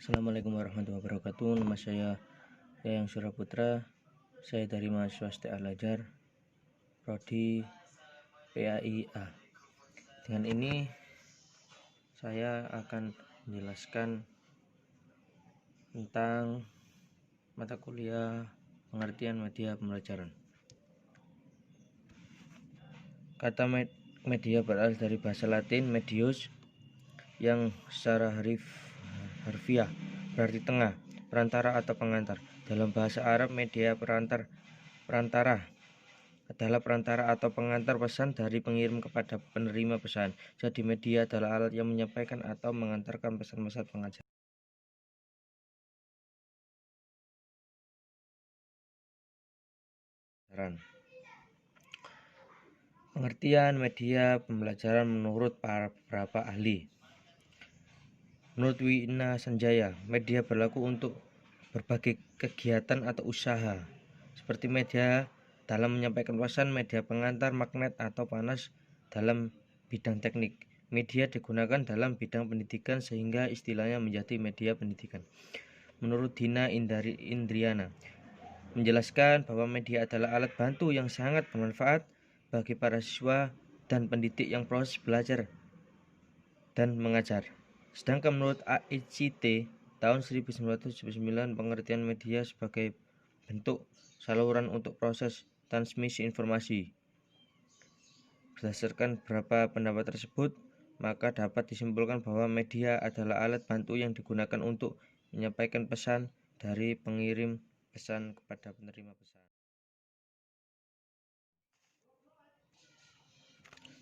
Assalamualaikum warahmatullahi wabarakatuh. Nama saya Yayang Suraputra. Saya dari mahasiswa ST Al-Azhar, Prodi PAI-A. Dengan ini saya akan menjelaskan tentang mata kuliah pengertian media pembelajaran. Kata media berasal dari bahasa Latin medius yang secara harfiah berarti tengah, perantara atau pengantar. Dalam bahasa Arab, media perantara adalah perantara atau pengantar pesan dari pengirim kepada penerima pesan. Jadi media adalah alat yang menyampaikan atau mengantarkan pesan-pesan pengajaran. Pengertian media pembelajaran menurut beberapa ahli. Menurut Wina Sanjaya, media berlaku untuk berbagai kegiatan atau usaha, seperti media dalam menyampaikan pesan, media pengantar, magnet atau panas dalam bidang teknik. Media digunakan dalam bidang pendidikan sehingga istilahnya menjadi media pendidikan. Menurut Dina Indriana, menjelaskan bahwa media adalah alat bantu yang sangat bermanfaat bagi para siswa dan pendidik yang proses belajar dan mengajar. Sedangkan menurut AICT tahun 1979, pengertian media sebagai bentuk saluran untuk proses transmisi informasi. Berdasarkan beberapa pendapat tersebut, maka dapat disimpulkan bahwa media adalah alat bantu yang digunakan untuk menyampaikan pesan dari pengirim pesan kepada penerima pesan.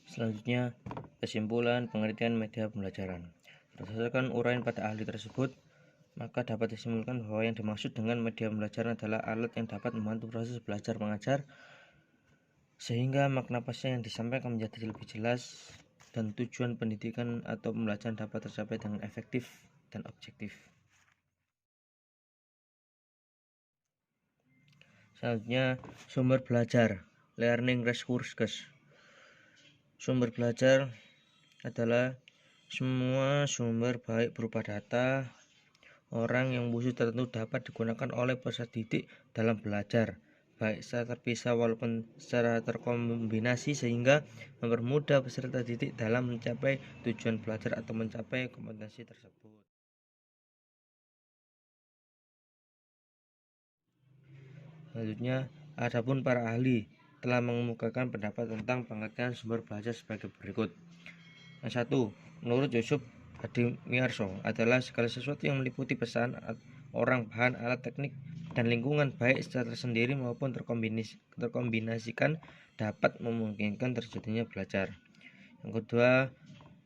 Selanjutnya, kesimpulan pengertian media pembelajaran. Berdasarkan uraian pada ahli tersebut, maka dapat disimpulkan bahwa yang dimaksud dengan media pembelajaran adalah alat yang dapat membantu proses belajar mengajar, sehingga makna pesan yang disampaikan menjadi lebih jelas dan tujuan pendidikan atau pembelajaran dapat tercapai dengan efektif dan objektif. Selanjutnya, sumber belajar, learning resources. Sumber belajar adalah semua sumber baik berupa data, orang yang musuh tertentu dapat digunakan oleh peserta didik dalam belajar, baik secara terpisah walaupun secara terkombinasi, sehingga mempermudah peserta didik dalam mencapai tujuan belajar atau mencapai kompetensi tersebut. Selanjutnya, adapun para ahli telah mengemukakan pendapat tentang pengertian sumber belajar sebagai berikut. Yang satu, menurut Yusuf Hadimiyarso, adalah segala sesuatu yang meliputi pesan, orang, bahan, alat, teknik, dan lingkungan baik secara tersendiri maupun terkombinasikan dapat memungkinkan terjadinya belajar. Yang kedua,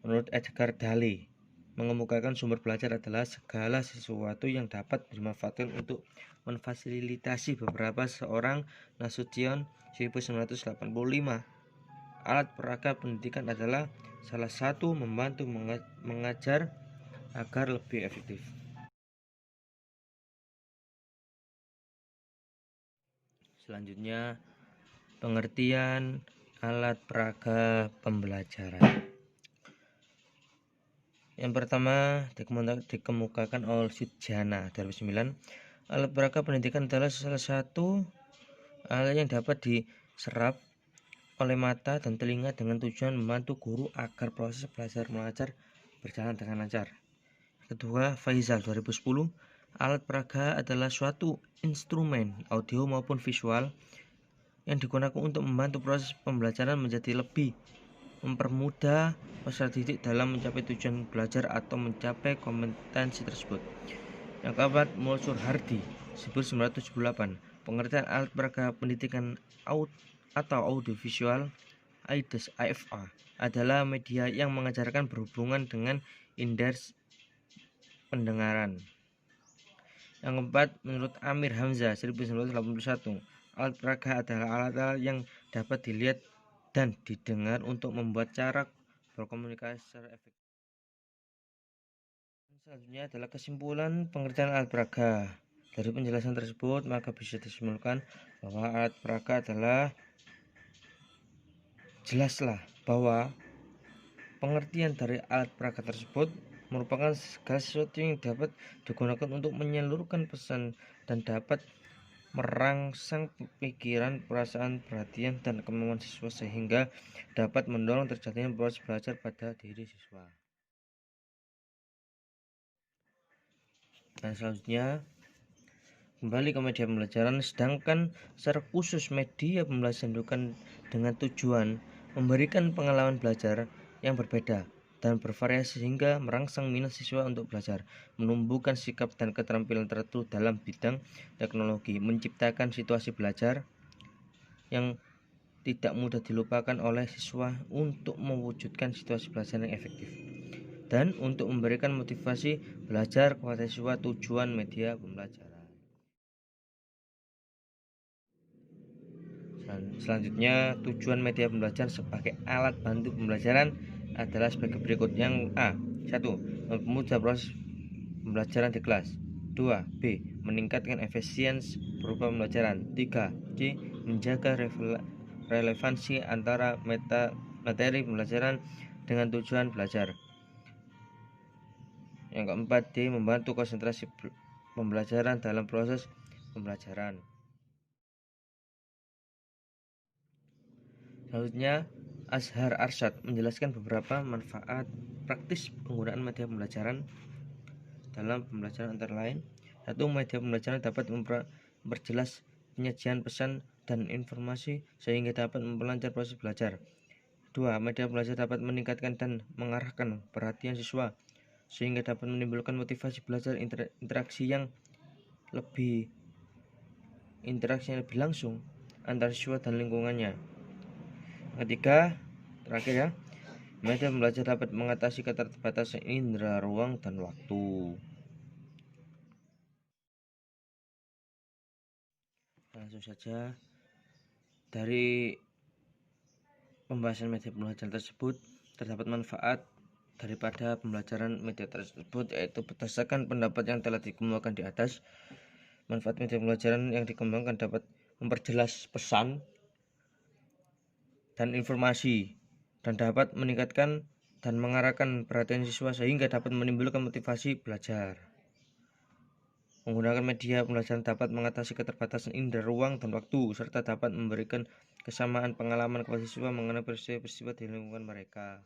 menurut Edgar Dale, mengemukakan sumber belajar adalah segala sesuatu yang dapat dimanfaatkan untuk memfasilitasi beberapa seorang Nasution 1985. Alat perangkat pendidikan adalah salah satu membantu mengajar agar lebih efektif. Selanjutnya, pengertian alat peraga pembelajaran. Yang pertama dikemukakan oleh Sudjana 2009. Alat peraga pendidikan adalah salah satu alat yang dapat diserap oleh mata dan telinga dengan tujuan membantu guru agar proses belajar mengajar berjalan dengan lancar. Kedua, Faizal 2010, alat peraga adalah suatu instrumen audio maupun visual yang digunakan untuk membantu proses pembelajaran menjadi lebih mempermudah peserta didik dalam mencapai tujuan belajar atau mencapai kompetensi tersebut. Yang keempat, Mulsur Hardi 1978, pengertian alat peraga pendidikan atau audiovisual AIDS AFA adalah media yang mengajarkan berhubungan dengan indera pendengaran. Yang keempat, menurut Amir Hamzah 1981, alat peraga adalah alat-alat yang dapat dilihat dan didengar untuk membuat cara berkomunikasi secara efektif. Selanjutnya adalah kesimpulan pengertian alat peraga. Dari penjelasan tersebut, maka bisa disimpulkan bahwa alat peraga adalah jelaslah bahwa pengertian dari alat peraga tersebut merupakan segala sesuatu yang dapat digunakan untuk menyalurkan pesan dan dapat merangsang pikiran, perasaan, perhatian, dan kemampuan siswa sehingga dapat mendorong terjadinya proses belajar pada diri siswa. Dan selanjutnya kembali ke media pembelajaran, sedangkan secara khusus media pembelajaran dilakukan dengan tujuan memberikan pengalaman belajar yang berbeda dan bervariasi sehingga merangsang minat siswa untuk belajar, menumbuhkan sikap dan keterampilan tertentu dalam bidang teknologi, menciptakan situasi belajar yang tidak mudah dilupakan oleh siswa untuk mewujudkan situasi belajar yang efektif, dan untuk memberikan motivasi belajar kepada siswa. Tujuan media pembelajaran. Selanjutnya, tujuan media pembelajaran sebagai alat bantu pembelajaran adalah sebagai berikut. Yang A. 1. Mempermudah proses pembelajaran di kelas. 2. B. Meningkatkan efisiensi berupa pembelajaran. 3. C. Menjaga relevansi antara materi pembelajaran dengan tujuan belajar. Yang keempat, D. Membantu konsentrasi pembelajaran dalam proses pembelajaran. Selanjutnya, Azhar Arsyad menjelaskan beberapa manfaat praktis penggunaan media pembelajaran dalam pembelajaran antara lain. 1. Media pembelajaran dapat memperjelas penyajian pesan dan informasi sehingga dapat memperlancar proses belajar. 2. Media pembelajaran dapat meningkatkan dan mengarahkan perhatian siswa sehingga dapat menimbulkan motivasi belajar interaksi yang lebih langsung antara siswa dan lingkungannya. Ketiga, terakhir ya, media pembelajaran dapat mengatasi keterbatasan indera, ruang, dan waktu. Langsung saja, dari pembahasan media pembelajaran tersebut terdapat manfaat daripada pembelajaran media tersebut, yaitu berdasarkan pendapat yang telah dikemukakan di atas. Manfaat media pembelajaran yang dikembangkan dapat memperjelas pesan dan informasi dan dapat meningkatkan dan mengarahkan perhatian siswa sehingga dapat menimbulkan motivasi belajar. Menggunakan media pembelajaran dapat mengatasi keterbatasan indera, ruang, dan waktu serta dapat memberikan kesamaan pengalaman kepada siswa mengenai peristiwa-peristiwa di lingkungan mereka.